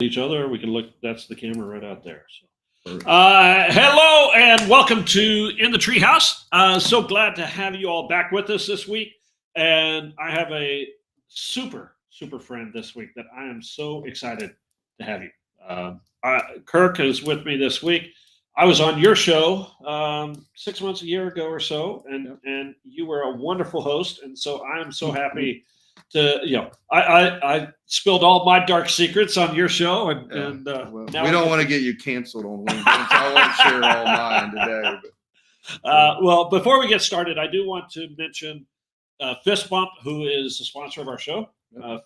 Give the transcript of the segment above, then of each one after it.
each other. We can look. That's the camera right out there. So, hello and welcome to In The Treehouse. So glad to have you all back with us this week. And I have a super friend this week that I am so excited to have you. Kirk is with me this week. I was on your show 6 months, a year ago or so, and you were a wonderful host. And so I'm so happy to, I spilled all my dark secrets on your show, and well, now we don't want to get you canceled on LinkedIn, so I won't share all mine today. But, well, before we get started, I do want to mention Fist Bump, who is the sponsor of our show.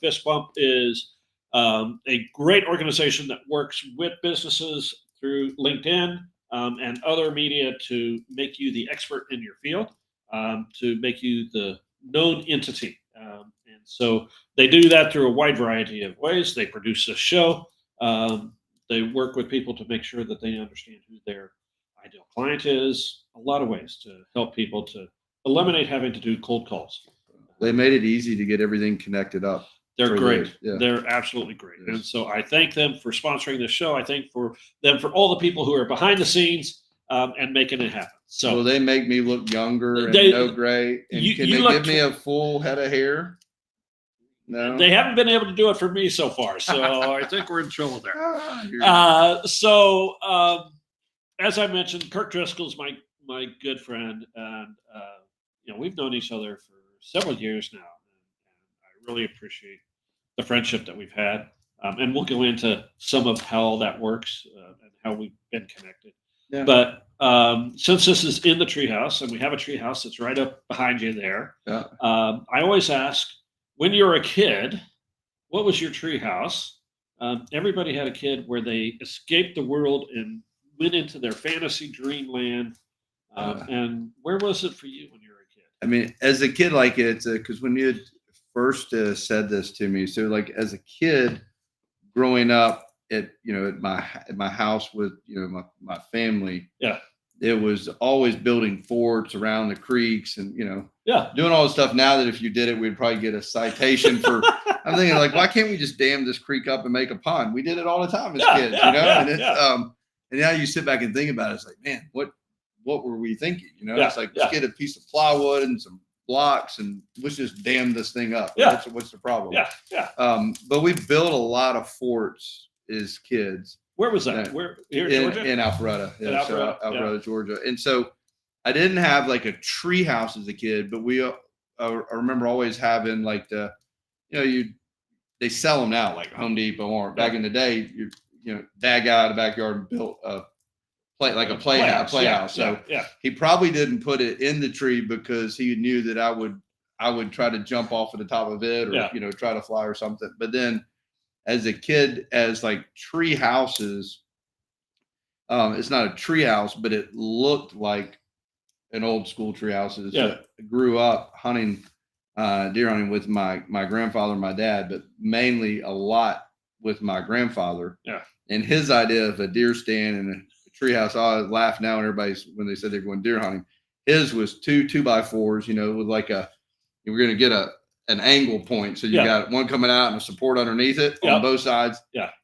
Fist Bump is a great organization that works with businesses through LinkedIn and other media to make you the expert in your field, to make you the known entity. And so they do that through a wide variety of ways. They produce a show. They work with people to make sure that they understand who their ideal client is. A lot of ways to help people to eliminate having to do cold calls. They made it easy to get everything connected up. They're great. They're absolutely great. Yes. And so I thank them for sponsoring this show. I thank for them for all the people who are behind the scenes and making it happen. So well, they make me look younger and no gray. And can they give me a full head of hair? No, they haven't been able to do it for me so far. So I think we're in trouble there. As I mentioned, Kirk Driskell is my good friend, and we've known each other for several years now. I really appreciate the friendship that we've had. And we'll go into some of how that works and how we've been connected. Yeah. But since this is in the treehouse, and we have a treehouse that's right up behind you there, I always ask, when you were a kid, what was your treehouse? Everybody had a kid where they escaped the world and went into their fantasy dreamland. And where was it for you when you were a kid? I mean, as a kid, like it's because when you had first said this to me, so like as a kid growing up at my house with my family, it was always building forts around the creeks and doing all the stuff. Now that if you did it, we'd probably get a citation for. I'm thinking like, why can't we just dam this creek up and make a pond? We did it all the time as kids, and it's and now you sit back and think about it, it's like, man, what were we thinking? It's like, let's get a piece of plywood and some blocks and let's just dam this thing up. What's the problem? But we built a lot of forts as kids. Where was that? Where here in Georgia? In Alpharetta. Alpharetta, Georgia. And so I didn't have like a tree house as a kid, but I remember always having like they sell them now like Home Depot or back in the day, dad got out of the backyard and built a playhouse. So he probably didn't put it in the tree because he knew that I would try to jump off of the top of it or try to fly or something. But then as a kid, as like tree houses, it's not a tree house, but it looked like an old school tree houses. I grew up hunting, deer hunting with my grandfather and my dad, but mainly a lot with my grandfather. And his idea of a deer stand and a tree house, I laugh now when when they said they're going deer hunting. His was two 2x4s, with like we're going to get an angle point. So you got one coming out and a support underneath it on both sides.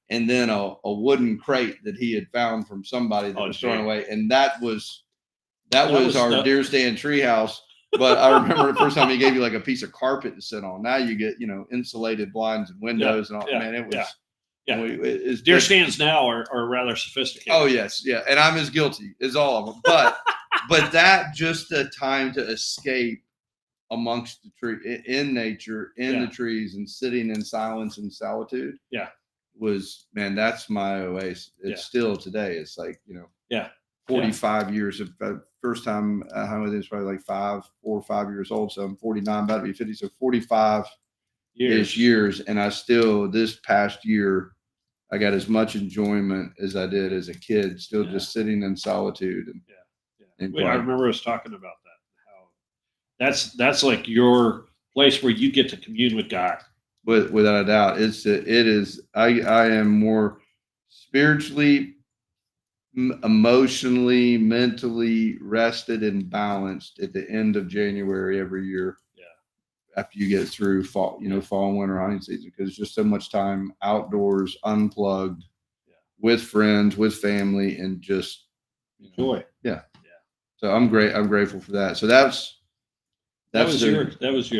And then a wooden crate that he had found from somebody that was thrown away. And that was our deer stand tree house. But I remember the first time he gave you like a piece of carpet to sit on. Now you get, insulated blinds and windows and all. Man, it was. Deer stands now are rather sophisticated. Oh yes. Yeah. And I'm as guilty as all of them, but that just a time to escape amongst the tree in nature, in the trees and sitting in silence and solitude. Was, man, that's my oasis. It's still today. It's like, 45 years of first time I hung with him was probably like 4 or 5 years old. So I'm 49, about to be 50. So 45 years. And I still, this past year, I got as much enjoyment as I did as a kid, still just sitting in solitude. And I remember us talking about that. How that's like your place where you get to commune with God. Without a doubt, it is. I am more spiritually, emotionally, mentally rested and balanced at the end of January every year. After you get through fall, fall and winter hunting season, because it's just so much time outdoors, unplugged. with friends, with family, and just Enjoy. Yeah. So I'm grateful for that. So that was your.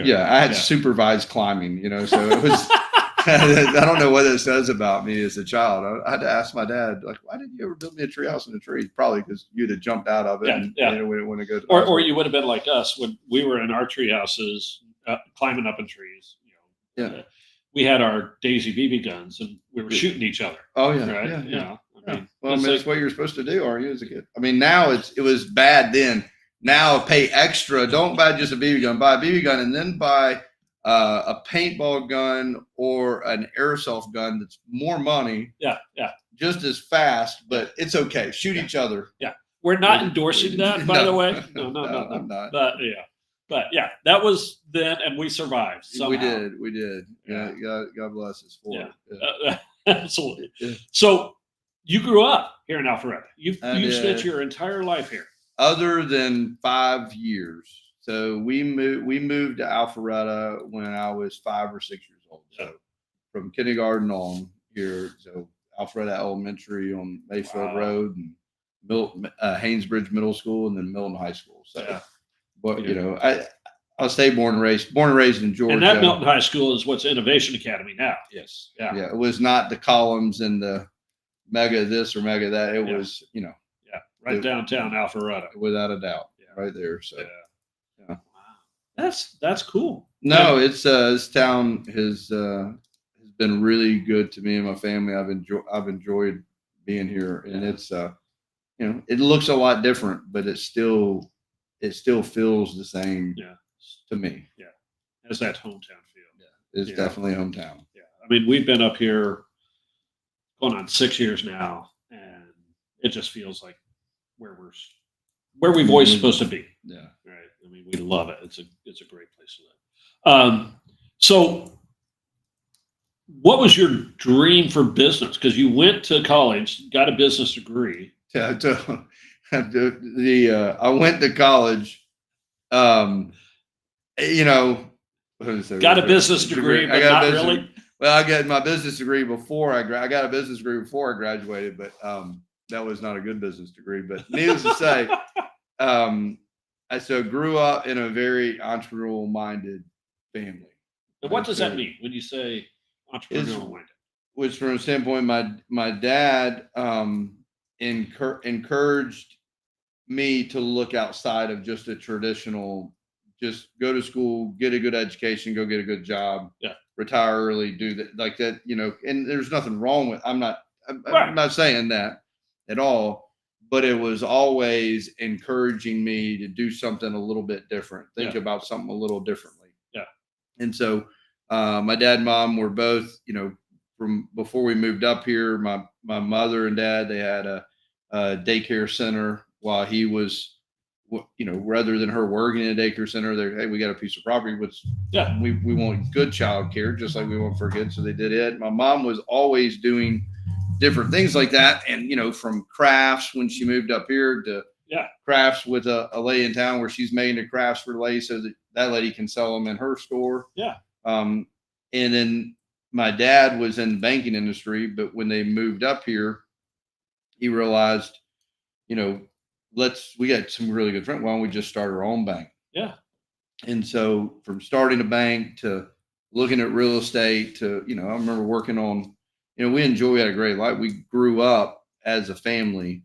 Yeah, I had supervised climbing, so it was. I don't know what it says about me as a child. I had to ask my dad, like, why didn't you ever build me a treehouse in a tree? Probably because you'd have jumped out of it and we didn't want to go to or you would have been like us when we were in our tree houses, climbing up in trees. We had our Daisy BB guns and we were shooting each other. Oh yeah, right. Yeah. I mean, that's what you're supposed to do, aren't you, as a kid? I mean, now it was bad then. Now pay extra. Don't buy just a BB gun. Buy a BB gun and then buy a paintball gun or an airsoft gun that's more money. Yeah. Just as fast, but it's okay. Shoot each other. Yeah. We're not endorsing that, by the way. No, I'm not. But that was then, and we survived. Somehow. We did. Yeah. God bless us for it. Yeah. Absolutely. Yeah. So you grew up here in Alpharetta. You spent your entire life here. Other than 5 years. So we moved to Alpharetta when I was 5 or 6 years old. So from kindergarten on here. So Alpharetta Elementary on Mayfield Road and Haynesbridge Middle School and then Milton High School. So, but I stayed born and raised in Georgia. And that Milton High School is what's Innovation Academy now. Yes. Yeah. It was not the columns and the mega this or mega that. It was, right downtown Alpharetta, without a doubt, right there. So, wow, that's cool. No, this town has been really good to me and my family. I've enjoyed being here, and it's it looks a lot different, but it still feels the same to me. Yeah, has that hometown feel. Yeah, it's definitely hometown. Yeah, I mean, we've been up here going on 6 years now, and it just feels like where we've always supposed to be. Yeah, right. I mean, we love it. It's a great place to live. So what was your dream for business? Because you went to college, got a business degree. Yeah, I went to college. Got a business degree, but not really. Well, I got my business degree before I got a business degree before I graduated, but that was not a good business degree. But needless to say, I grew up in a very entrepreneurial minded family. And what does that mean when you say entrepreneurial minded? Which, from a standpoint, my dad encouraged me to look outside of just a traditional, just go to school, get a good education, go get a good job, retire early, do that, like that, and there's nothing wrong with, I'm not saying that at all, but it was always encouraging me to do something a little bit different, think about something a little differently. Yeah. And so my dad and mom were both, from before we moved up here, my mother and dad, they had a daycare center while he was, rather than her working in a daycare center, hey, we got a piece of property, which we want good child care, just like we want for kids. So they did it. My mom was always doing different things like that. And, from crafts when she moved up here to crafts with a lady in town where she's making the crafts for the lady so that lady can sell them in her store. Yeah. And then my dad was in the banking industry, but when they moved up here, he realized, we got some really good friends. Why don't we just start our own bank? Yeah. And so from starting a bank to looking at real estate to, I remember working on, we had a great life. We grew up as a family,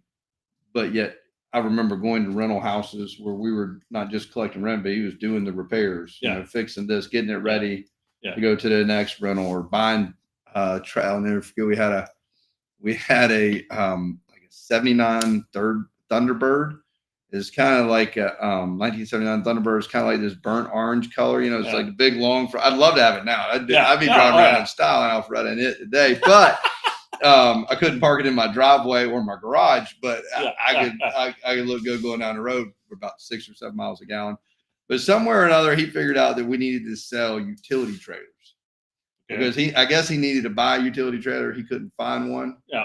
but yet I remember going to rental houses where we were not just collecting rent, but he was doing the repairs, fixing this, getting it ready to go to the next rental or buying I'll never forget. We had a 79 Thunderbird. Is kind of like a 1979 Thunderbird. Is kind of like this burnt orange color. It's like a big long. I'd love to have it now. I'd be driving around in style in Alpharetta in it today, but I couldn't park it in my driveway or my garage. But I could go going down the road for about 6 or 7 miles a gallon. But somewhere or another, he figured out that we needed to sell utility trailers. Because I guess he needed to buy a utility trailer. He couldn't find one. Yeah.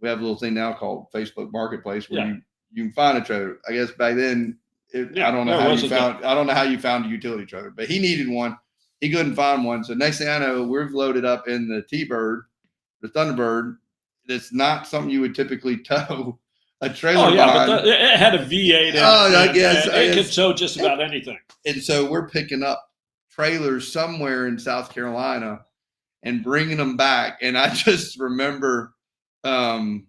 We have a little thing now called Facebook Marketplace where you can find a trailer. I guess back then, I don't know how you found a utility trailer, but he needed one. He couldn't find one. So next thing I know, we've loaded up in the T-Bird, the Thunderbird, it's not something you would typically tow a trailer Oh yeah, behind. but it had a V8 in it. I guess it could tow just about anything. And so we're picking up trailers somewhere in South Carolina and bringing them back. And I just remember, I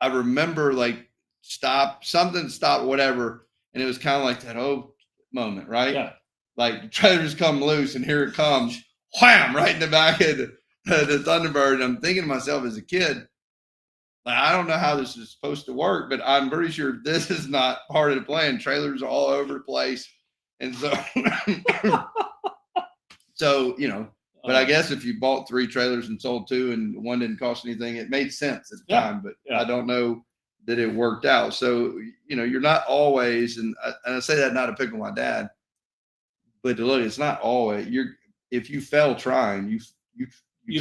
remember like stop, whatever. And it was kind of like that old moment, right? Yeah. Like the trailers come loose and here it comes, wham, right in the back of the Thunderbird. And I'm thinking to myself as a kid, like, I don't know how this is supposed to work, but I'm pretty sure this is not part of the plan. Trailers all over the place. And so, so, you know, but I guess if you bought 3 trailers and sold 2 and one didn't cost anything, it made sense at the time, but I don't know that it worked out. So, you know, you're not always, and I say that not to pick on my dad, but to look, it's not always, if you fell trying, you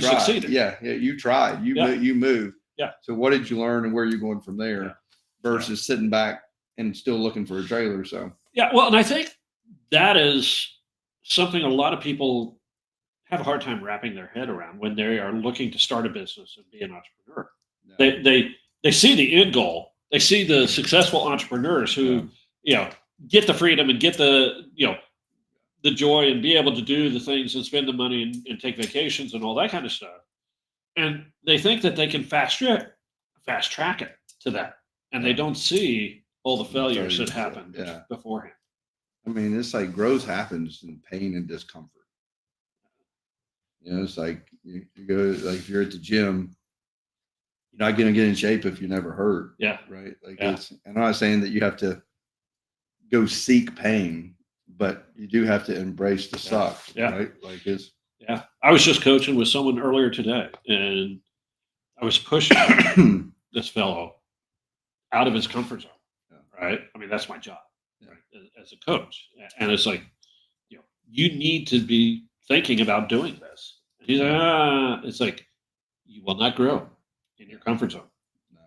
tried. Succeeded. Yeah. You tried, you moved. Yeah. So what did you learn and where are you going from there versus sitting back and still looking for a trailer? So, yeah. Well, and I think that is something a lot of people have a hard time wrapping their head around when they are looking to start a business and be an entrepreneur. Yeah. They see the end goal. They see the successful entrepreneurs who, you know, get the freedom and get the, you know, the joy and be able to do the things and spend the money and take vacations and all that kind of stuff. And they think that they can fast track it to that. And they don't see all the failures that happened beforehand. I mean, it's like growth happens in pain and discomfort. You know, it's like you go, like if you're at the gym, you're not going to get in shape if you never hurt. Yeah. Right. Like I'm not saying that you have to go seek pain, but you do have to embrace the suck. Yeah. Right. Like yeah. I was just coaching with someone earlier today and I was pushing this fellow out of his comfort zone. Yeah. Right. I mean, that's my job right, as a coach. And it's like, you know, you need to be thinking about doing this. And he's like, it's like, you will not grow in your comfort zone. No,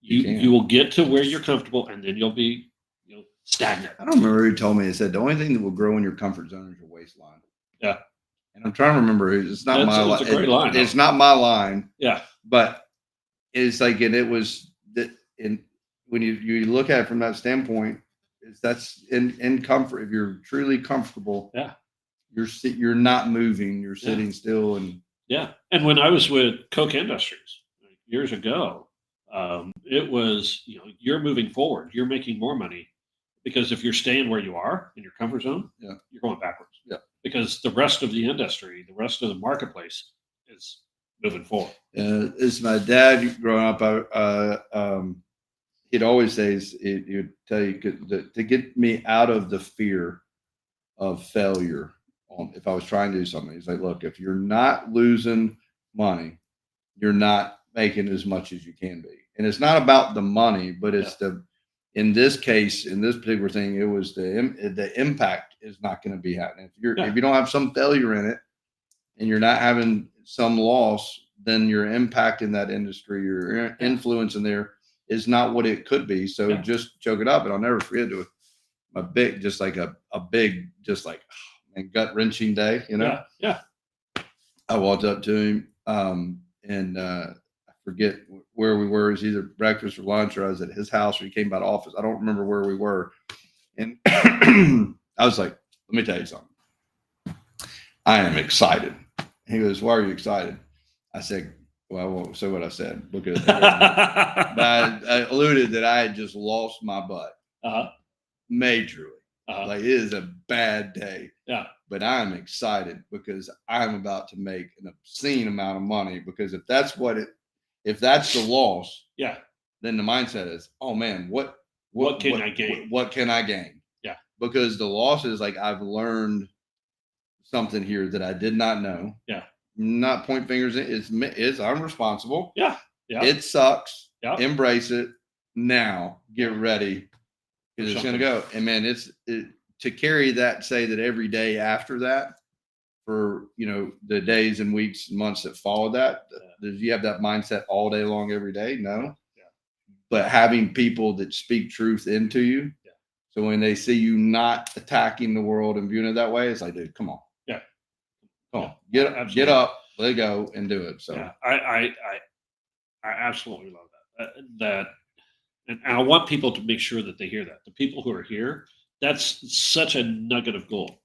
you will get to where you're comfortable and then you'll be, you know, stagnant. I don't remember who told me. He said the only thing that will grow in your comfort zone is your waistline. Yeah. And I'm trying to remember. It's not my line. It's a great line. It's not my line. Yeah. But it's like, and it was that when you look at it from that standpoint, that's in comfort. If you're truly comfortable, you're not moving. You're sitting still and. Yeah. And when I was with Coke Industries years ago, it was, you know, you're moving forward, you're making more money because if you're staying where you are in your comfort zone, you're going backwards. Yeah. Because the rest of the industry, the rest of the marketplace is moving forward. As my dad growing up, he'd always say, he'd tell you to get me out of the fear of failure. If I was trying to do something, he's like, look, if you're not losing money, you're not making as much as you can be. And it's not about the money, but it's in this case, in this particular thing, it was the impact is not going to be happening. If you don't have some failure in it and you're not having some loss, then your impact in that industry, your influence in there is not what it could be. So just choke it up. And I'll never forget it. A big, just like a big, just like, and gut wrenching day, you know? Yeah. I walked up to him and I forget where we were. It was either breakfast or lunch, or I was at his house or he came by the office. I don't remember where we were. And I was like, let me tell you something. I am excited. He goes, why are you excited? I said, well, I won't say what I said because but I alluded that I had just lost my butt majorly. Like it is a bad day. Yeah. But I'm excited because I'm about to make an obscene amount of money because if that's the loss, then the mindset is, oh man, what can I gain? What can I gain? Yeah. Because the loss is like, I've learned something here that I did not know. Yeah. Not point fingers. It's I'm responsible. Yeah. It sucks. Yeah. Embrace it. Now get ready. Because it's going to go. And man, to carry that, say that every day after that for, you know, the days and weeks and months that follow that, does you have that mindset all day long, every day? No. Yeah. But having people that speak truth into you. Yeah. So when they see you not attacking the world and viewing it that way, it's like, dude, come on. Yeah. Come on. Get up, let go and do it. So I absolutely love that. And I want people to make sure that they hear that. The people who are here, that's such a nugget of gold.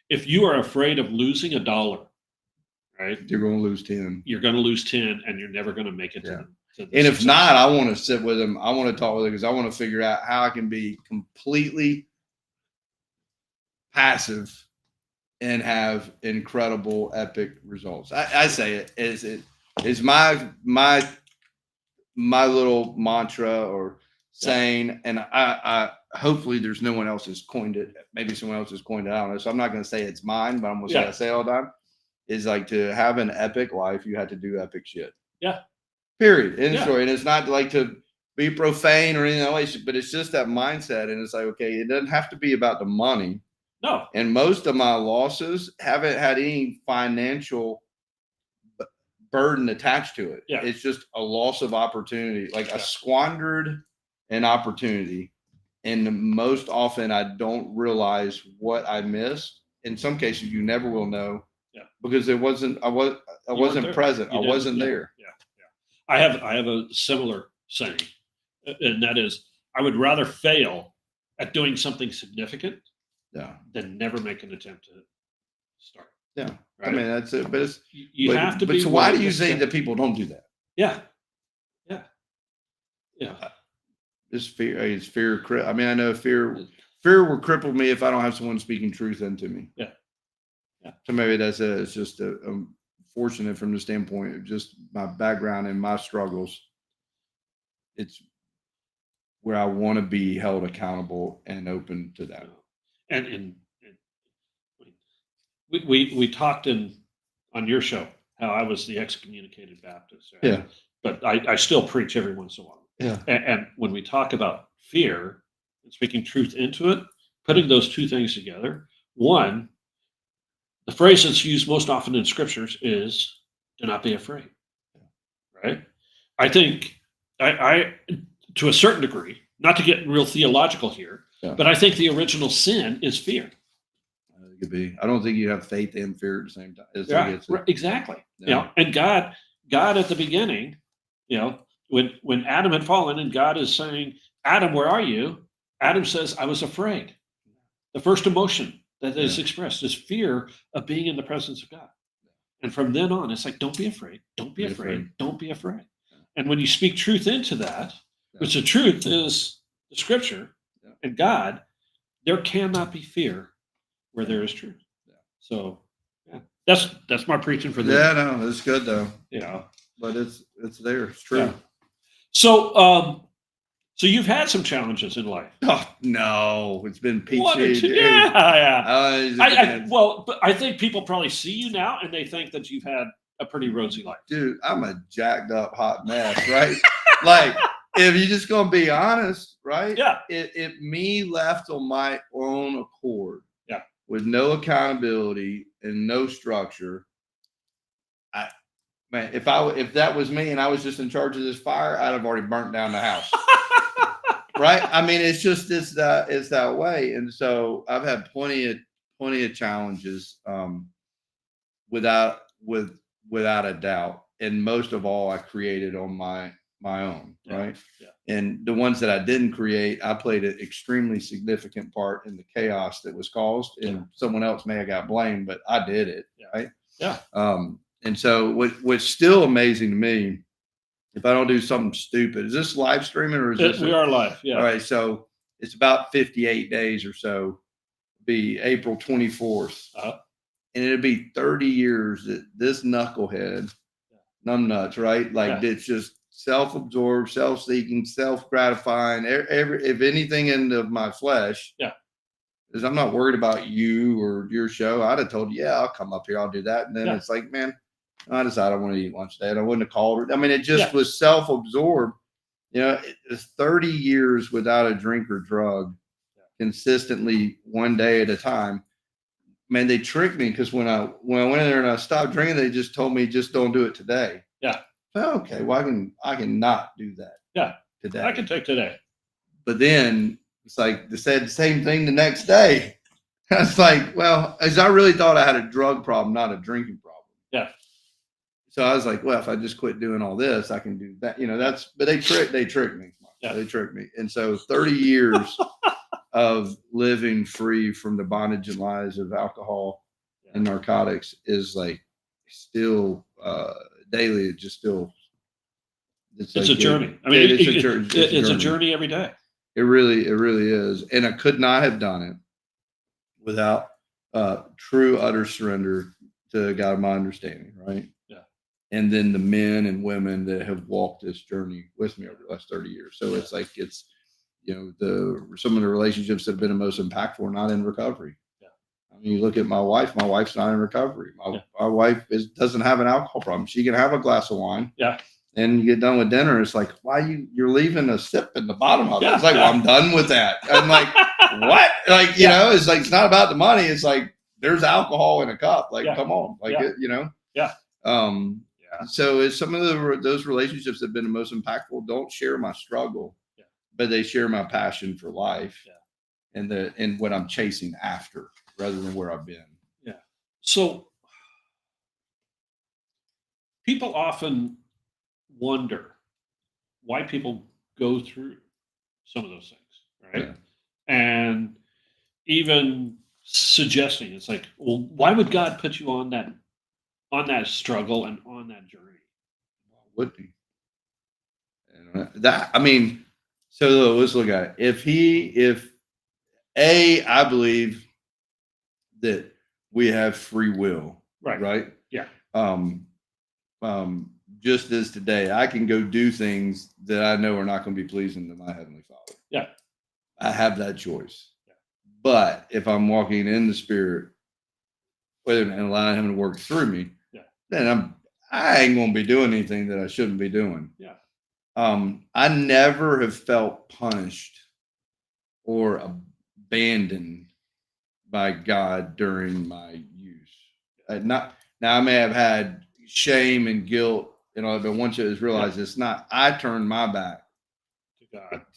If you are afraid of losing $1, right, You're going to lose 10. you're going to lose 10, and you're never going to make it Yeah. to the And if success. not, I want to sit with them. I want to talk with them because I want to figure out how I can be completely passive and have incredible, epic results. I say it is my little mantra or saying, and I hopefully there's no one else has coined it. Maybe someone else has coined it. I don't know. So I'm not going to say it's mine, but I'm going to say I say it all the time. Is like to have an epic life, you have to do epic shit. Yeah. Period. End story. And it's not like to be profane or anything else, but it's just that mindset. And it's like, okay, it doesn't have to be about the money. No. And most of my losses haven't had any financial burden attached to it. Yeah. It's just a loss of opportunity. Like I squandered an opportunity. And most often I don't realize what I missed. In some cases, you never will know. Yeah. Because I wasn't present. I wasn't there. Yeah. I have a similar saying, and that is, I would rather fail at doing something significant than never make an attempt to start. Yeah. Right? I mean, that's it. But it's, you have to be. But so why do you say that people don't do that? Yeah. It's fear. It's fear. I mean, I know fear will cripple me if I don't have someone speaking truth into me. Yeah. So maybe it's just fortunate from the standpoint of just my background and my struggles. It's where I want to be held accountable and open to that. And we talked on your show how I was the excommunicated Baptist. Right? Yeah. But I still preach every once in a while. Yeah. And when we talk about fear and speaking truth into it, putting those two things together, one, the phrase that's used most often in scriptures is "do not be afraid." Right? I think I to a certain degree, not to get real theological here, but I think the original sin is fear. It could be. I don't think you have faith and fear at the same time. Exactly. Yeah. And God at the beginning, when Adam had fallen and God is saying, "Adam, where are you?" Adam says, "I was afraid." The first emotion that is expressed is fear of being in the presence of God. And from then on, it's like, don't be afraid. Don't be afraid. Don't be afraid. And when you speak truth into that, which the truth is the scripture and God, there cannot be fear where there is truth. So that's my preaching for this. Yeah, no, it's good though. But it's there. It's true. Yeah. So you've had some challenges in life. Oh no, it's been peachy. But I think people probably see you now and they think that you've had a pretty rosy life. Dude, I'm a jacked up hot mess, right? Like, if you're just gonna be honest, right? Yeah. If me left on my own accord, with no accountability and no structure, if that was me and I was just in charge of this fire, I'd have already burnt down the house. Right? I mean, it's that way. And so I've had plenty of challenges, without a doubt. And most of all, I created on my own, right? Yeah. And the ones that I didn't create, I played an extremely significant part in the chaos that was caused. And someone else may have got blamed, but I did it, right? Yeah. And so what's still amazing to me, if I don't do something stupid, is this live streaming or is this? We are live. Yeah. All right. So it's about 58 days or so, be April 24th. And it'll be 30 years that this knucklehead, numbnuts, right? Like it's just self-absorbed, self-seeking, self-gratifying. If anything into my flesh, is I'm not worried about you or your show. I'd have told you, I'll come up here, I'll do that. And then it's like, man, I decided I want to eat lunch today. And I wouldn't have called her. I mean, it just was self-absorbed. It's 30 years without a drink or drug, consistently one day at a time. Man, they tricked me because when I went in there and I stopped drinking, they just told me, just don't do it today. Yeah. Okay, well, I can not do that. Yeah. Today. I can take today. But then it's like they said the same thing the next day. It's like, well, as I really thought I had a drug problem, not a drinking problem. Yeah. So I was like, well, if I just quit doing all this, I can do that. But they tricked me. Yeah. They tricked me. And so 30 years of living free from the bondage and lies of alcohol and narcotics is like still daily. It just still, it's a journey. I mean, it's a journey every day. It really is. And I could not have done it without true, utter surrender to God of my understanding, right? Yeah. And then the men and women that have walked this journey with me over the last 30 years. So it's like, some of the relationships that have been the most impactful are not in recovery. Yeah. I mean, you look at my wife's not in recovery. My wife doesn't have an alcohol problem. She can have a glass of wine. Yeah. And you get done with dinner, it's like, you're leaving a sip in the bottom of it. It's like, well, I'm done with that. I'm like, what? Like, it's like, it's not about the money. It's like, there's alcohol in a cup. Like, come on. Like, Yeah. So it's some of those relationships that have been the most impactful don't share my struggle, but they share my passion for life and what I'm chasing after rather than where I've been. Yeah. So people often wonder why people go through some of those things, right? Yeah. And even suggesting it's like, well, why would God put you on that struggle and on that journey? Why would he? So let's look at it. I believe that we have free will, right? Yeah. Just as today, I can go do things that I know are not going to be pleasing to my Heavenly Father. Yeah. I have that choice. Yeah. But if I'm walking in the Spirit, and allowing Him to work through me, then I ain't going to be doing anything that I shouldn't be doing. Yeah. I never have felt punished or abandoned by God during my youth. Now I may have had shame and guilt, but once it was realized it's not, I turned my back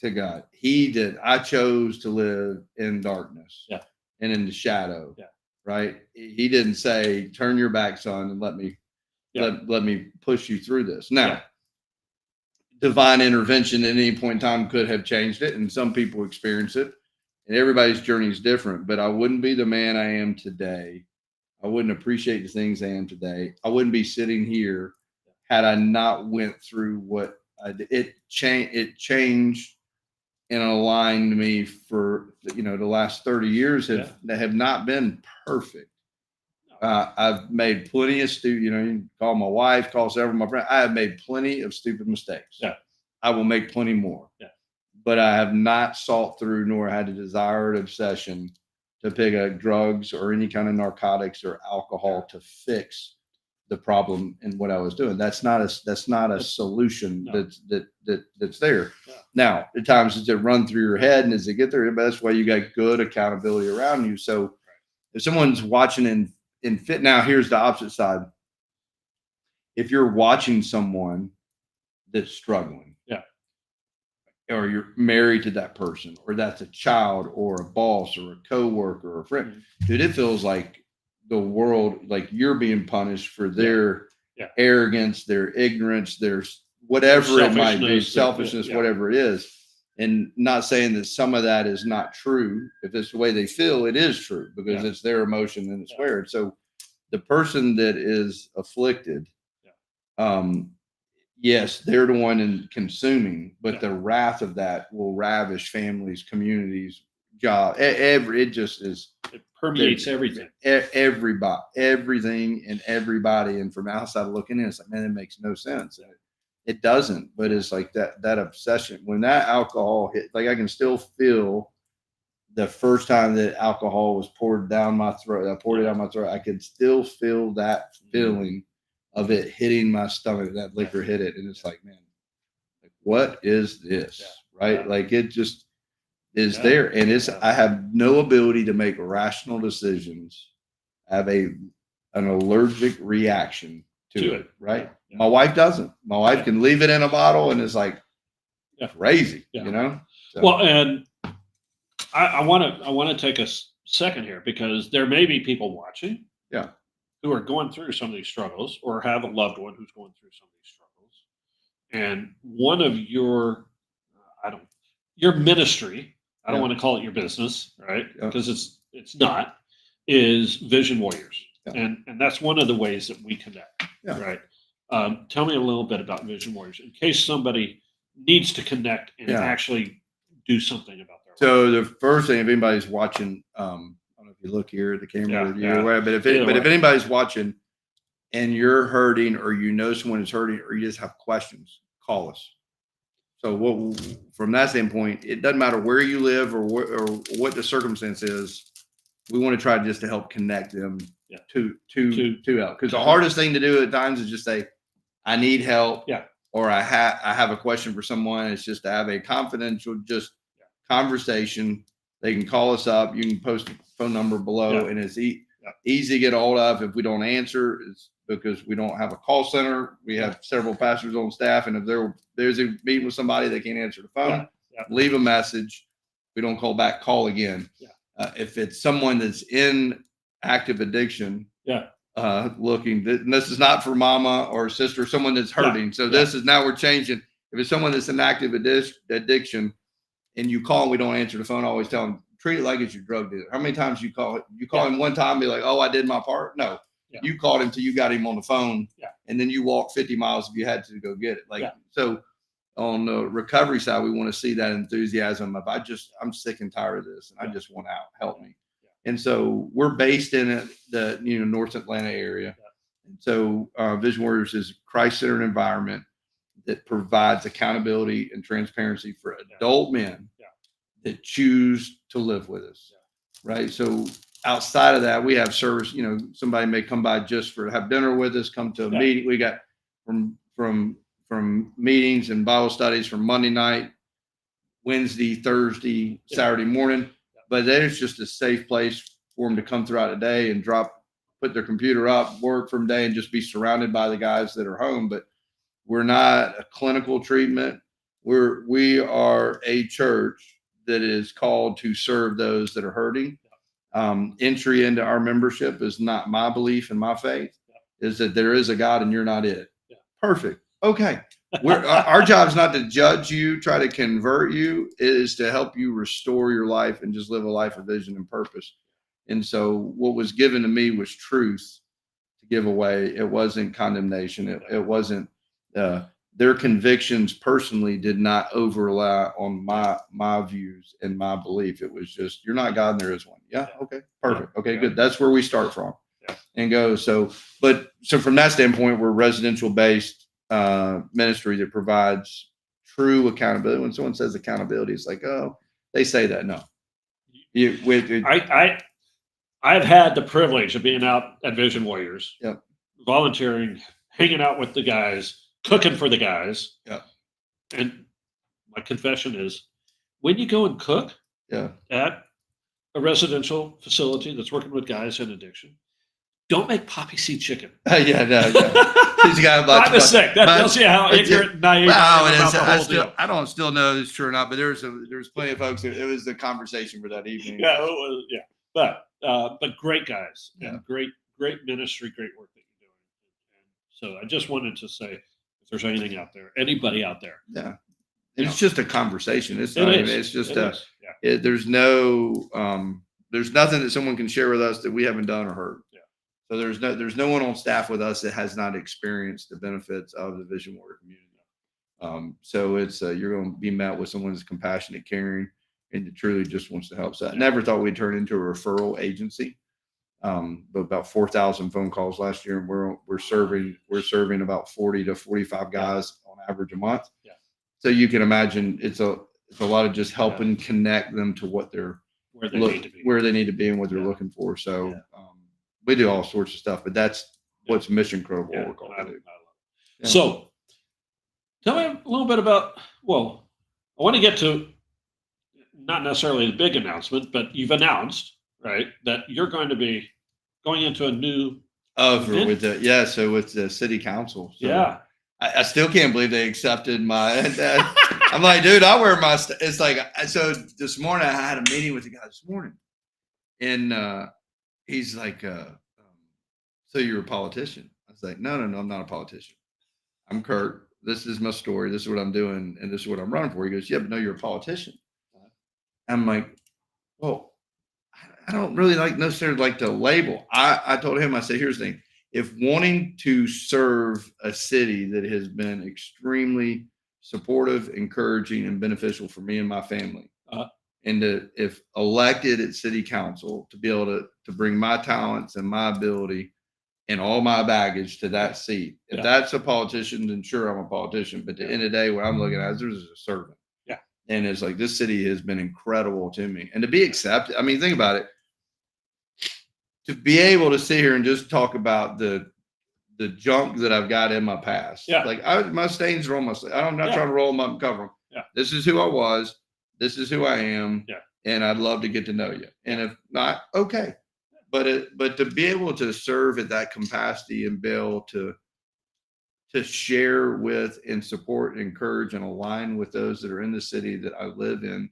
to God. He did. I chose to live in darkness and in the shadow. Yeah. Right. He didn't say, turn your back, son, and let me push you through this. Now, divine intervention at any point in time could have changed it. And some people experience it, and everybody's journey is different, but I wouldn't be the man I am today. I wouldn't appreciate the things I am today. I wouldn't be sitting here had I not went through what I did. It changed and aligned me for, the last 30 years that have not been perfect. I've made plenty of you call my wife, call several of my friends. I have made plenty of stupid mistakes. Yeah. I will make plenty more. Yeah. But I have not sought through nor had a desire or obsession to pick up drugs or any kind of narcotics or alcohol to fix the problem in what I was doing. That's not a solution. No. That's there. Yeah. Now, at times does it run through your head and as it get there, but that's why you got good accountability around you. So if someone's watching in fit, now here's the opposite side. If you're watching someone that's struggling, or you're married to that person, or that's a child or a boss or a coworker or a friend, dude, it feels like the world, like you're being punished for their arrogance, their ignorance, their whatever it might be, selfishness, whatever it is. And not saying that some of that is not true. If it's the way they feel, it is true because it's their emotion and it's weird. So the person that is afflicted, yes, they're the one in consuming, but the wrath of that will ravish families, communities, job. It just is. It permeates everything. Everybody, everything, and everybody. And from outside looking in, it's like, man, it makes no sense. It doesn't. But it's like that obsession. When that alcohol hit, like I can still feel the first time that alcohol was poured down my throat. I poured it down my throat. I could still feel that feeling of it hitting my stomach. That liquor hit it, and it's like, man, like, what is this? Right? Like it just is there, and I have no ability to make rational decisions. I have an allergic reaction to it. Right? My wife doesn't. My wife can leave it in a bottle, and it's like crazy. So. Well, and I want to take a second here because there may be people watching. Yeah. who are going through some of these struggles or have a loved one who's going through some of these struggles. And one of your, I don't, your ministry, I don't Yeah. want to call it your business, right? Yeah. Because it's not, is Vision Warriors. Yeah. And that's one of the ways that we connect, Yeah. right? Tell me a little bit about Vision Warriors in case somebody needs to connect and Yeah. actually do something about their life. So the first thing, if anybody's watching, I don't know if you look here at the camera, but if anybody's watching and you're hurting, or you know someone is hurting, or you just have questions, call us. So from that standpoint, it doesn't matter where you live or what the circumstance is. We want to try just to help connect them to help. Because the hardest thing to do at times is just say, I need help. Yeah. Or I have a question for someone. It's just to have a confidential conversation. They can call us up. You can post a phone number below, and it's easy to get a hold of. If we don't answer, it's because we don't have a call center. We have several pastors on staff, and if there's a meeting with somebody they can't answer the phone, leave a message. If we don't call back, call again. If it's someone that's in active addiction, looking, this is not for mama or sister, someone that's hurting. So this is, now we're changing. If it's someone that's in active addiction and you call and we don't answer the phone, I always tell them, treat it like it's your drug dealer. How many times you call him one time, be like, oh, I did my part? No, you called him till you got him on the phone, and then you walk 50 miles if you had to go get it. So on the recovery side, we want to see that enthusiasm of, I'm sick and tired of this, and I just want out, help me. And so we're based in the North Atlanta area. And so Vision Warriors is a Christ-centered environment that provides accountability and transparency for adult men that choose to live with us. Right. So outside of that, we have service. Somebody may come by just for have dinner with us, come to a meeting. We got from meetings and Bible studies from Monday night, Wednesday, Thursday, Saturday morning. But then it's just a safe place for them to come throughout the day and put their computer up, work from day, and just be surrounded by the guys that are home. But we're not a clinical treatment. We are a church that is called to serve those that are hurting. Entry into our membership is not my belief and my faith, is that there is a God and you're not it. Perfect. Okay. Our job is not to judge you, try to convert you. It is to help you restore your life and just live a life of vision and purpose. And so what was given to me was truth to give away. It wasn't condemnation. It wasn't their convictions personally did not overlap on my views and my belief. It was just, you're not God and there is one. Yeah. Okay. Perfect. Okay, good. That's where we start from and go. So from that standpoint, we're residential based ministry that provides true accountability. When someone says accountability, it's like, oh, they say that. No. I've had the privilege of being out at Vision Warriors, volunteering, hanging out with the guys, cooking for the guys. And my confession is, when you go and cook at a residential facility that's working with guys in addiction, don't make poppy seed chicken. He's got by mistake. That tells you how ignorant and naive I am about the whole deal. I don't still know if it's true or not, but there's plenty of folks. It was the conversation for that evening. Yeah, it was, but great guys and great ministry, great work that you're doing. And so I just wanted to say, if there's anything out there, anybody out there, it's just a conversation. It's not. It's just there's nothing that someone can share with us that we haven't done or heard. So there's no one on staff with us that has not experienced the benefits of the Vision Warrior community. So it's you're going to be met with someone that's compassionate, caring, and that truly just wants to help. So I never thought we'd turn into a referral agency. But about 4,000 phone calls last year, and we're serving about 40 to 45 guys on average a month. So you can imagine it's a lot of just helping connect them to where they need to be and what they're looking for. So we do all sorts of stuff, but that's what's mission critical. We're called to do. So tell me a little bit about, I want to get to not necessarily the big announcement, but you've announced, right, that you're going to be going into a new so with the city council. So I still can't believe they accepted my I'm like, dude, I wear my it's like, so this morning I had a meeting with the guy this morning, and he's like, so you're a politician? I was like, no, I'm not a politician. I'm Kirk. This is my story. This is what I'm doing, and this is what I'm running for. He goes, yeah, but no, you're a politician. I'm like, well, I don't really necessarily like the label. I told him, I said, here's the thing. If wanting to serve a city that has been extremely supportive, encouraging, and beneficial for me and my family, and if elected at city council to be able to bring my talents and my ability and all my baggage to that seat, if that's a politician, then sure, I'm a politician. But at the end of the day, what I'm looking at is there's a servant. Yeah. And it's like, this city has been incredible to me. And to be accepted, I mean, think about it. To be able to sit here and just talk about the junk that I've got in my past. Like my stains are almost, I'm not trying to roll them up and cover them. Yeah. This is who I was. This is who I am. Yeah. And I'd love to get to know you. And if not, okay. But to be able to serve at that capacity and be able to share with and support and encourage and align with those that are in the city that I live in,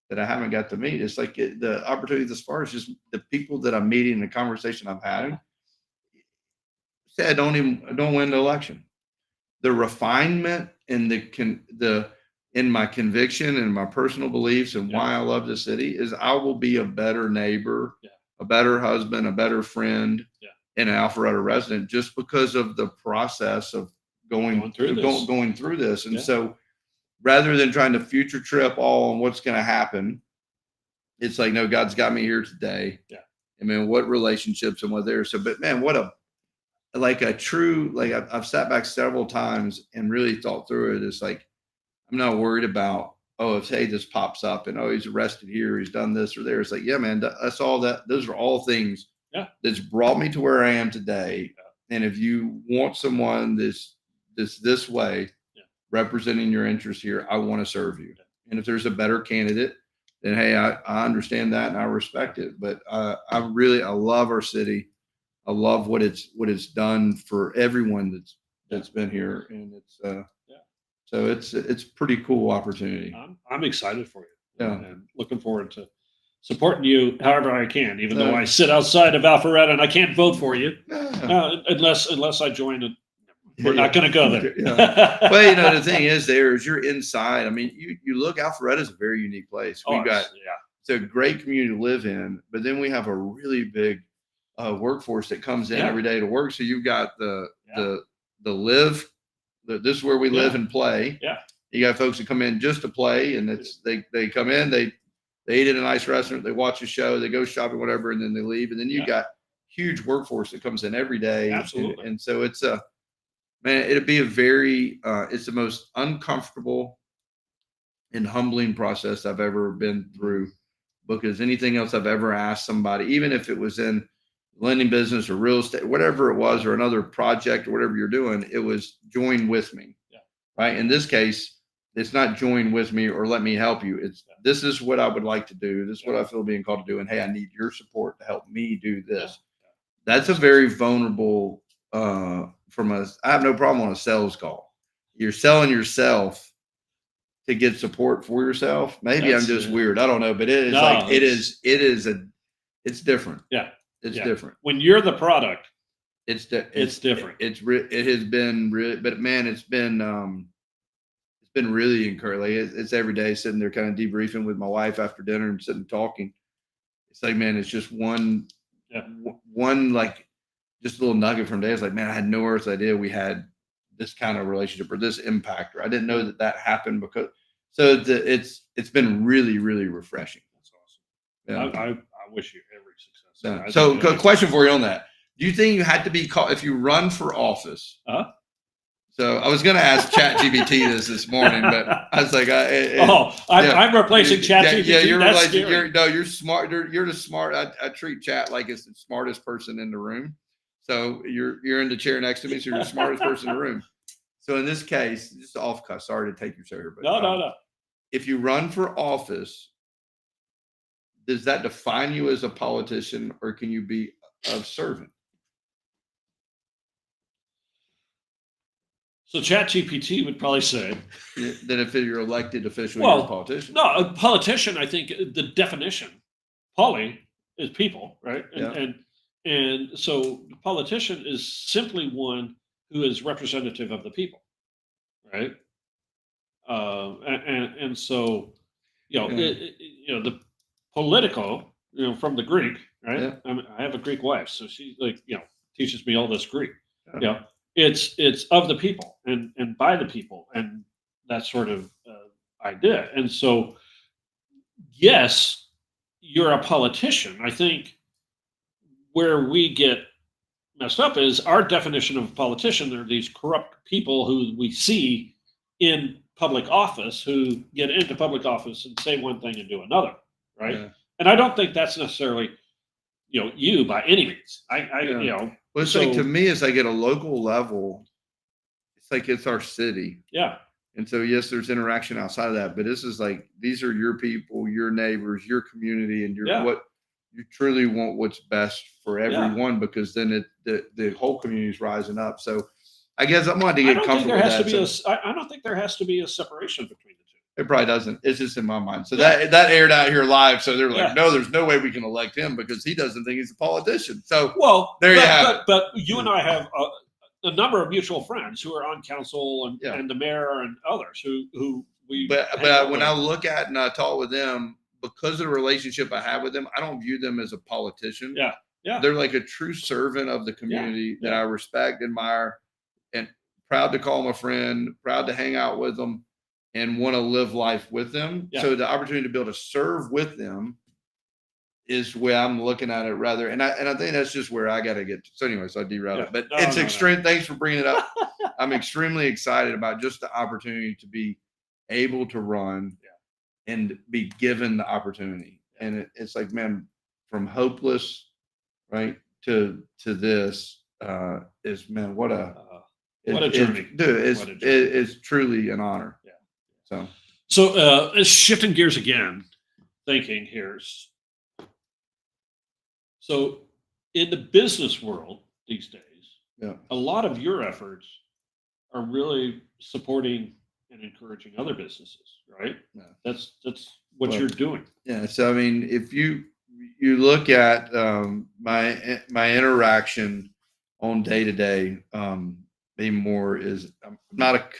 that I haven't got to meet. It's like the opportunity as far as just the people that I'm meeting, the conversation I'm having. Say I don't win the election. The refinement and in my conviction and my personal beliefs and why I love the city is I will be a better neighbor, a better husband, a better friend, and an Alpharetta resident just because of the process of going through this. And so rather than trying to future trip all on what's going to happen, it's like, no, God's got me here today. Yeah. I mean, what relationships and what there. So, but man, what a true, I've sat back several times and really thought through it. It's like, I'm not worried about, if this pops up and, he's arrested here, he's done this or there. It's like, yeah, man, that's all that. Those are all things that's brought me to where I am today. Yeah. And if you want someone this way, representing your interests here, I want to serve you. And if there's a better candidate, then hey, I understand that and I respect it. But I love our city. I love what it's done for everyone that's been here, and so it's a pretty cool opportunity. I'm excited for you. Yeah, and looking forward to supporting you however I can. Even though I sit outside of Alpharetta and I can't vote for you, unless I join it. We're not going to go there. Well, the thing is, you're inside. I mean, you look, Alpharetta is a very unique place. It's a great community to live in, but then we have a really big workforce that comes in every day to work. So you've got the live. This is where we live and play. Yeah. You got folks that come in just to play, and they come in, they eat at a nice restaurant, they watch a show, they go shopping, whatever, and then they leave. And then you got huge workforce that comes in every day. Absolutely. And so it's man, it'd be it's the most uncomfortable and humbling process I've ever been through, because anything else I've ever asked somebody, even if it was in lending business or real estate, whatever it was, or another project or whatever you're doing, it was join with me. Yeah. Right. In this case, it's not join with me or let me help you. It's this is what I would like to do. This is what I feel being called to do. And hey, I need your support to help me do this. Yeah. That's a very vulnerable I have no problem on a sales call. You're selling yourself to get support for yourself. Maybe I'm just weird. I don't know, but it's different. Yeah. It's different. When you're the product, it's different. It has been really, but man, it's been really encouraging. It's every day sitting there kind of debriefing with my wife after dinner and sitting talking. It's like, man, it's just one just a little nugget from today. It's like, man, I had no earth's idea we had this kind of relationship or this impact, or I didn't know that happened it's been really, really refreshing. That's awesome. Yeah. I wish you every success. Yeah. So question for you on that. Do you think you had to be called if you run for office? So I was going to ask ChatGPT this morning, but I was like, I'm replacing ChatGPT. Yeah, you're smart. You're the smart. I treat Chat like it's the smartest person in the room. So you're in the chair next to me, so you're the smartest person in the room. So in this case, just off cut. Sorry to take your chair, but no. If you run for office, does that define you as a politician, or can you be a servant? So ChatGPT would probably say that if you're elected official, you're a politician. No, a politician, I think the definition, poly, is people, right? And And so the politician is simply one who is representative of the people, right? And so, Yeah. the political, from the Greek, right? Yeah. I mean, I have a Greek wife, so she like, teaches me all this Greek. Yeah. It's of the people and by the people and that sort of idea. And so, yes, you're a politician. I think where we get messed up is our definition of a politician are these corrupt people who we see in public office who get into public office and say one thing and do another, right? Yeah. And I don't think that's necessarily you by any means. Yeah. Well, it's like, to me, it's like at a local level, it's like it's our city. Yeah. And so, yes, there's interaction outside of that, but this is like, these are your people, your neighbors, your community, and what you truly want what's best for everyone, because then the whole community is rising up. So I guess I'm going to get comfortable with that. I don't think there has to be a separation between the two. It probably doesn't. It's just in my mind. So that aired out here live. So they're like, no, there's no way we can elect him because he doesn't think he's a politician. So there you have it. But you and I have a number of mutual friends who are on council and the mayor and others who we. But when I look at and I talk with them, because of the relationship I have with them, I don't view them as a politician. Yeah. Yeah. They're like a true servant of the community that I respect, admire, and proud to call them a friend, proud to hang out with them, and want to live life with them. Yeah. So the opportunity to be able to serve with them is where I'm looking at it rather. And I think that's just where I got to get to. So anyway, so I derailed it, but it's extreme. No. Thanks for bringing it up. I'm extremely excited about just the opportunity to be able to run and be given the opportunity. And it's like, man, from hopeless, right, to this is, man, what a journey. Dude, it's truly an honor. Yeah. So shifting gears again, thinking here. So in the business world these days, a lot of your efforts are really supporting and encouraging other businesses, right? Yeah. That's what you're doing. Yeah. So I mean, if you look at my interaction on day to day, be more is I'm not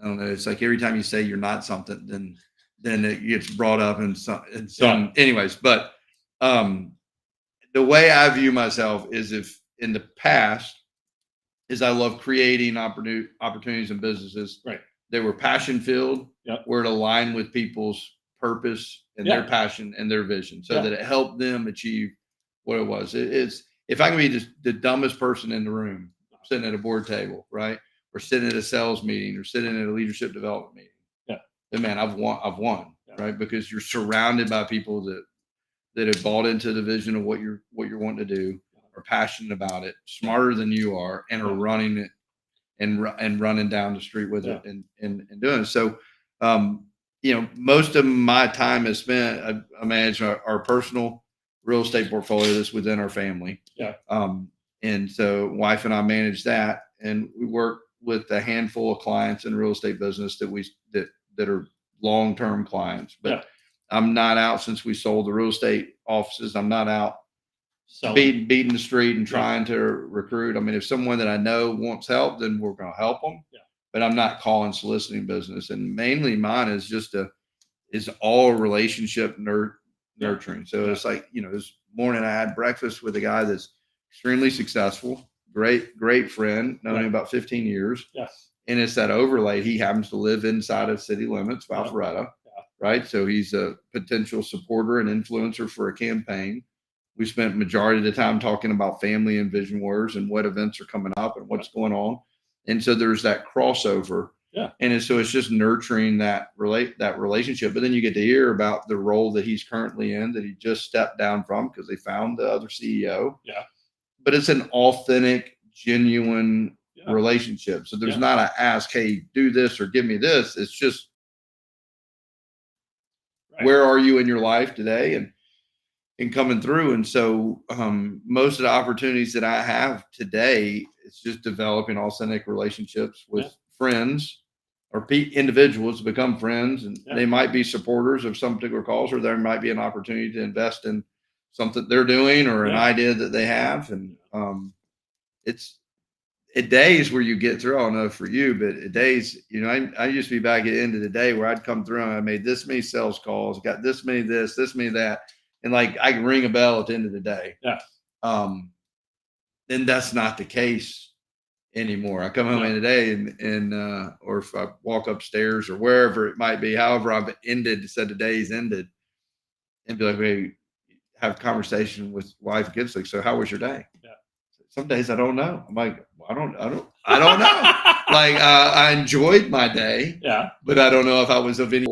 I don't know. It's like every time you say you're not something, then it gets brought up in some anyways. But the way I view myself is, if in the past is I love creating opportunities and businesses. Right. They were passion filled, where it aligned with people's purpose and their passion and their vision, so that it helped them achieve what it was. It's, if I can be the dumbest person in the room, sitting at a board table, right? Or sitting at a sales meeting or sitting at a leadership development meeting. Yeah. Then, man, I've won, right? Because you're surrounded by people that have bought into the vision of what you're wanting to do, are passionate about it, smarter than you are, and are running it and running down the street with it and doing it. So, most of my time is spent, I manage our personal real estate portfolio that's within our family. Yeah. And so wife and I manage that, and we work with a handful of clients in the real estate business that are long-term clients, but I'm not out since we sold the real estate offices. I'm not out beating the street and trying to recruit. I mean, if someone that I know wants help, then we're going to help them. Yeah. But I'm not calling soliciting business. And mainly mine is is all relationship nurturing. So it's like, this morning I had breakfast with a guy that's extremely successful, great friend, known him about 15 years. Yes. And it's that overlay. He happens to live inside of city limits of Alpharetta, right? So he's a potential supporter and influencer for a campaign. We spent majority of the time talking about family and vision words and what events are coming up and what's going on. And so there's that crossover. Yeah. And so it's just nurturing that relationship. But then you get to hear about the role that he's currently in, that he just stepped down from because they found the other CEO. Yeah. But it's an authentic, genuine relationship. So there's not a ask, hey, do this or give me this. It's just, where are you in your life today? And coming through. And so most of the opportunities that I have today, it's just developing authentic relationships with friends or individuals to become friends. And they might be supporters of some particular cause, or there might be an opportunity to invest in something they're doing or an Yeah. idea that they have. And it's at days where you get through, I don't know for you, but at days, you know, I used to be back at the end of the day where I'd come through and I made this many sales calls, got this many this many that. And like I can ring a bell at the end of the day. Yeah. Then that's not the case anymore. I come home in the day and or if I walk upstairs or wherever it might be, however I've said the day's ended, and be like, hey, have a conversation with wife and kids. Like, so how was your day? Yeah. Some days I don't know. I'm like, well, I don't know. Like I enjoyed my day, but I don't know if I was of any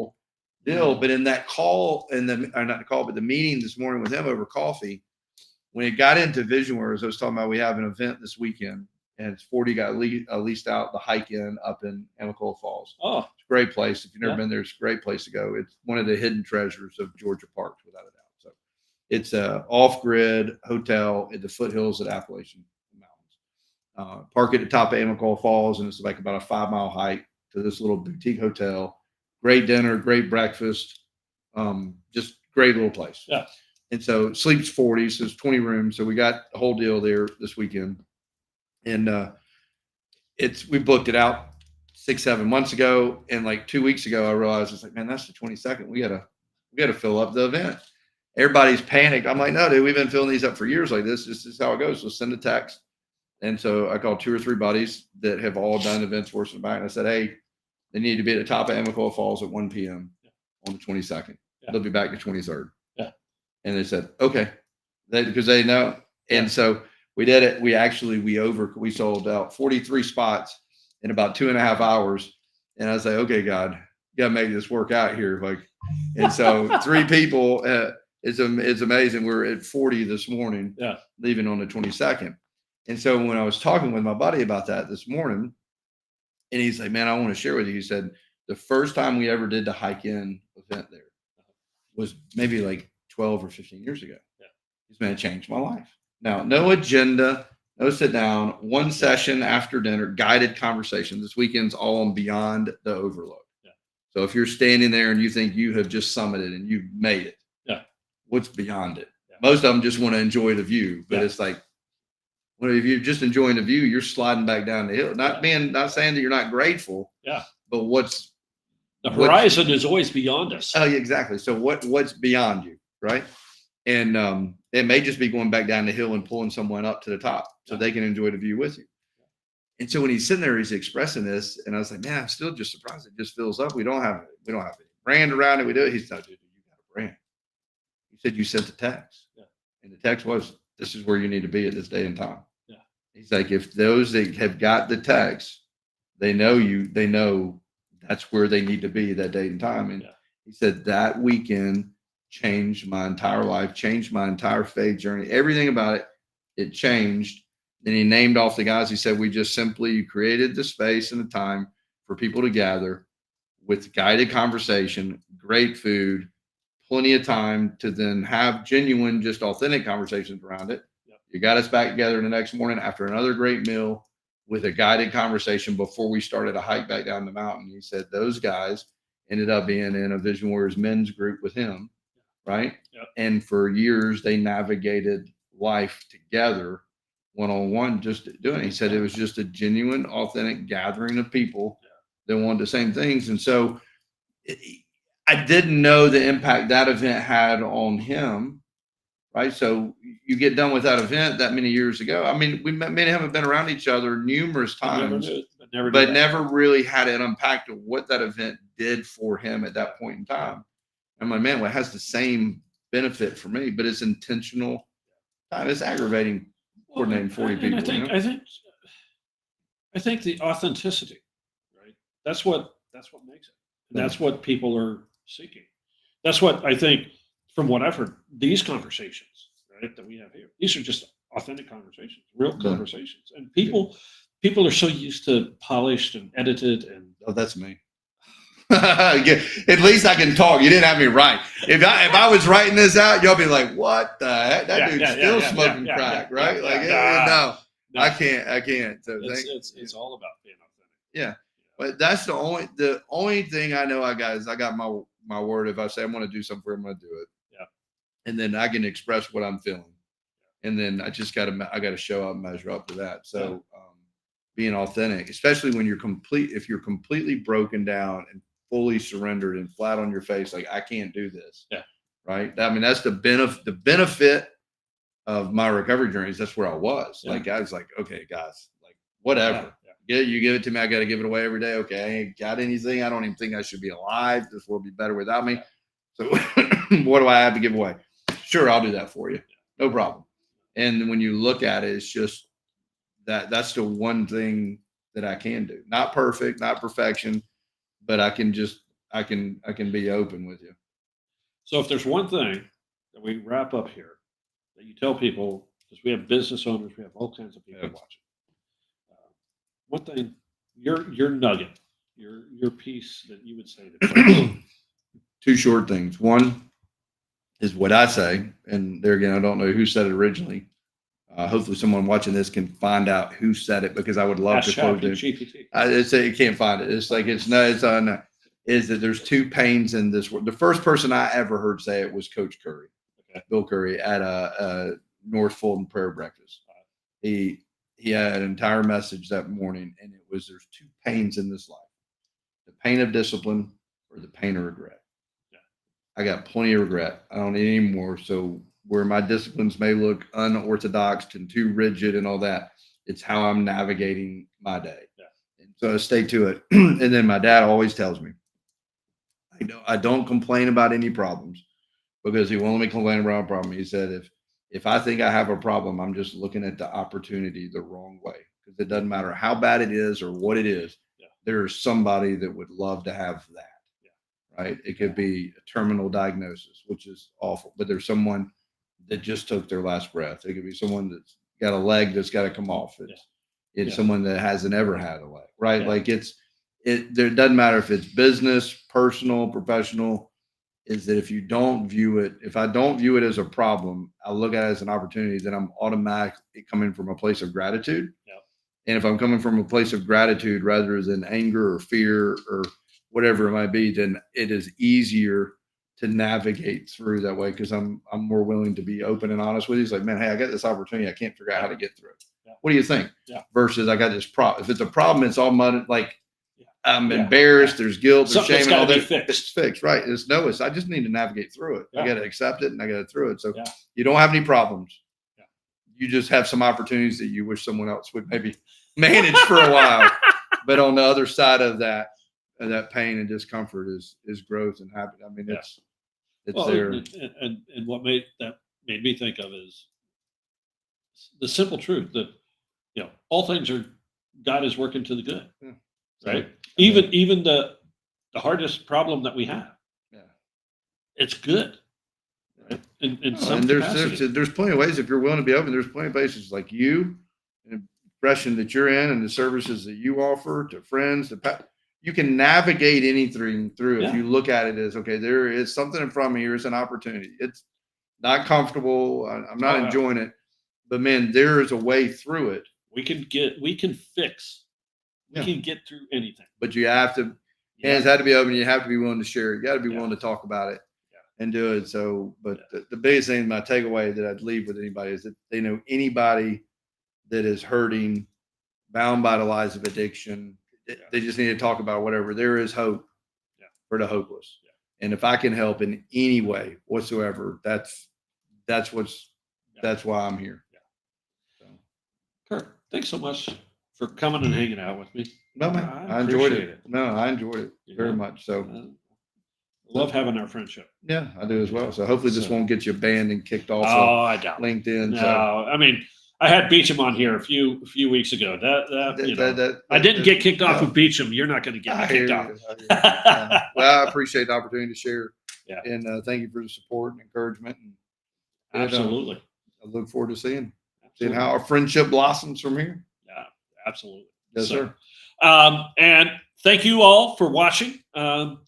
deal. But in that call, or not the call, but the meeting this morning with him over coffee, when it got into vision where I was talking about, we have an event this weekend, and it's 40 got leased out the hike in up in Amicola Falls. Oh, it's a great place. If you've never been there, it's a great place to go. It's one of the hidden treasures of Georgia parks, without a doubt. So it's a off-grid hotel at the foothills of the Appalachian Mountains. Park at the top of Amicola Falls, and it's like about a 5-mile hike to this little boutique hotel. Great dinner, great breakfast, just great little place. Yeah. And so sleeps 40, so it's 20 rooms. So we got the whole deal there this weekend. And we booked it out 6-7 months ago. And like 2 weeks ago, I realized it's like, man, that's the 22nd. We gotta fill up the event. Everybody's panicked. I'm like, no, dude, we've been filling these up for years like this. This is how it goes. So send a text. And so I called 2 or 3 buddies that have all done events for us in the back. And I said, hey, they need to be at the top of Amicola Falls at 1 p.m. on the 22nd. Yeah. They'll be back the 23rd. Yeah. And they said, okay, because they know. And so we did it. We sold out 43 spots in about 2.5 hours. And I was like, okay, God, you got to make this work out here. Like, and so 3 people, it's amazing. We're at 40 this morning, leaving on the 22nd. And so when I was talking with my buddy about that this morning, and he's like, man, I want to share with you. He said, the first time we ever did the hike in event there was maybe like 12 or 15 years ago. Yeah. He's man, it changed my life. Now, no agenda, no sit down, one session after dinner, guided conversation. This weekend's all on Beyond the Overlook. Yeah. So if you're standing there and you think you have just summited and you've made it, what's beyond it? Yeah. Most of them just want to enjoy the view, but it's like, well, if you're just enjoying the view, you're sliding back down the hill. Not saying that you're not grateful. Yeah. But the horizon is always beyond us. Oh, yeah, exactly. So what's beyond you, right? And it may just be going back down the hill and pulling someone up to the top so they can enjoy the view with you. And so when he's sitting there, he's expressing this, and I was like, man, I'm still just surprised. It just fills up. We don't have any brand around it. We do it. He's like, dude, you got a brand. He said you sent the text, and the text was, this is where you need to be at this day and time. Yeah. He's like, if those that have got the text, they know that's where they need to be that day and time. And he said that weekend changed my entire life, changed my entire faith journey, everything about it. It changed. Then he named off the guys. He said, we just simply created the space and the time for people to gather with guided conversation, great food, plenty of time to then have genuine, just authentic conversations around it. Yep. You got us back together the next morning after another great meal with a guided conversation before we started a hike back down the mountain. He said those guys ended up being in a Vision Warriors men's group with him, right? Yep. And for years, they navigated life together, one-on-one, just doing it. He said it was just a genuine, authentic gathering of people that wanted the same things. And so I didn't know the impact that event had on him, right? So you get done with that event that many years ago. I mean, me and him have been around each other numerous times, but never really had an impact of what that event did for him at that point in time. I'm like, man, well, it has the same benefit for me, but it's intentional. It's aggravating coordinating 40 people. I think the authenticity, right? That's what makes it. And that's what people are seeking. That's what I think, from what I've heard, these conversations, right, that we have here, these are just authentic conversations, real conversations. And people are so used to polished and edited and. Oh, that's me. At least I can talk. You didn't have me write. If I was writing this out, y'all be like, "What the heck? That dude's still smoking crack, right?" No, I can't. So it's all about being authentic. Yeah, but that's the only thing I know I got is I got my word. If I say I'm going to do something for him, I'm going to do it. Yeah, and then I can express what I'm feeling. And then I just I got to show up and measure up to that. So being authentic, especially when if you're completely broken down and fully surrendered and flat on your face, like I can't do this. Yeah. Right. I mean, that's the benefit of my recovery journeys. That's where I was. Yeah. Like, I was like, okay, guys, like whatever. Yeah. You give it to me. I got to give it away every day. Okay. I ain't got anything. I don't even think I should be alive. This world would be better without me. So what do I have to give away? Sure. I'll do that for you. No problem. And when you look at it, it's just that's the one thing that I can do. Not perfect, not perfection, but I can be open with you. So if there's one thing that we wrap up here that you tell people, because we have business owners, we have all kinds of people watching. One thing, your nugget, your piece that you would say to them. Two short things. One is what I say, and there again, I don't know who said it originally. Hopefully someone watching this can find out who said it, because I would love to quote it. I say you can't find it. It's like, is that there's two pains in this world. The first person I ever heard say it was Coach Curry, Bill Curry, at a North Fulton prayer breakfast. He had an entire message that morning, and it was, there's two pains in this life: the pain of discipline or the pain of regret. I got plenty of regret. I don't need any more. So where my disciplines may look unorthodox and too rigid and all that, it's how I'm navigating my day. And so I stay to it. And then my dad always tells me, I don't complain about any problems, because he won't let me complain about a problem. He said, if I think I have a problem, I'm just looking at the opportunity the wrong way, because it doesn't matter how bad it is or what it is. There's somebody that would love to have that. Right. It could be a terminal diagnosis, which is awful, but there's someone that just took their last breath. It could be someone that's got a leg that's got to come off. It's someone that hasn't ever had a leg. Right. Like there doesn't matter if it's business, personal, professional, is that if I don't view it as a problem, I look at it as an opportunity, then I'm automatically coming from a place of gratitude. And if I'm coming from a place of gratitude rather than anger or fear or whatever it might be, then it is easier to navigate through that way, because I'm more willing to be open and honest with you. It's like, man, hey, I got this opportunity. I can't figure out how to get through it. What do you think? Versus I got this problem. If it's a problem, it's all mud. Like I'm embarrassed. There's guilt. There's shame. And all that. It's fixed. Right. I just need to navigate through it. I got to accept it, and I got to through it. So you don't have any problems. You just have some opportunities that you wish someone else would maybe manage for a while. But on the other side of that, that pain and discomfort is growth and happiness. I mean, it's there. And what made me think of is the simple truth that, all things God is working to the good. Right. Even the hardest problem that we have. It's good. Right. And there's plenty of ways, if you're willing to be open. There's plenty of places like you, and the profession that you're in, and the services that you offer to friends, you can navigate anything through if you look at it as, okay, there is something in front of me. Here's an opportunity. It's not comfortable. I'm not enjoying it, but man, there is a way through it. We can fix. We can get through anything. But you have to, hands have to be open. You have to be willing to share. You got to be willing to talk about it and do it. So, but the biggest thing, my takeaway that I'd leave with anybody, is that they know anybody that is hurting, bound by the lies of addiction. They just need to talk about whatever. There is hope for the hopeless. And if I can help in any way whatsoever, that's why I'm here. So. Kirk, thanks so much for coming and hanging out with me. No, man, I enjoyed it. No, I enjoyed it very much. So love having our friendship. Yeah, I do as well. So hopefully this won't get you banned and kicked off. I doubt LinkedIn. No, I mean, I had Beecham on here a few weeks ago. I didn't get kicked off with Beecham. You're not going to get me kicked off. Well, I appreciate the opportunity to share. And thank you for the support and encouragement. And absolutely. I look forward to seeing how our friendship blossoms from here. Yeah, absolutely. Yes, sir. And thank you all for watching. In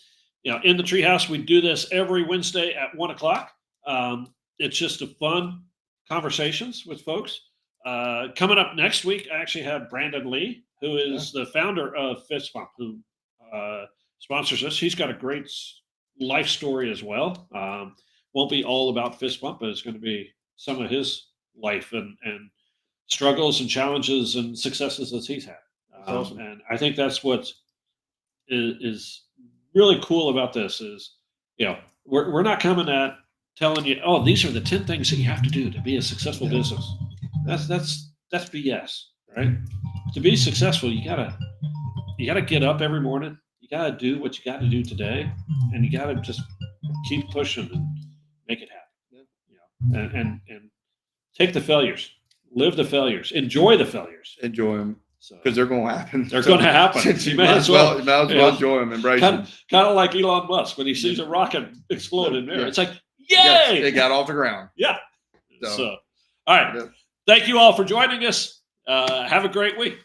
the Treehouse, we do this every Wednesday at 1:00. It's just a fun conversations with folks. Coming up next week, I actually have Brandon Lee, who is the founder of Fist Bump, who sponsors us. He's got a great life story as well. won't be all about fist bump, but it's going to be some of his life and struggles and challenges and successes that he's had. Awesome. And I think that's what is really cool about this is, we're not coming at telling you, oh, these are the 10 things that you have to do to be a successful business. That's BS, right? To be successful, you gotta get up every morning. You gotta do what you got to do today, and you gotta just keep pushing and make it happen. And take the failures, live the failures, enjoy the failures, Enjoy them. So Because they're going to happen. they're going to happen. You might as well enjoy them, embrace them. Kind of like Elon Musk when he sees a rocket explode in there. It's like, yay! It got off the ground. Yeah. So all right. Thank you all for joining us. Have a great week.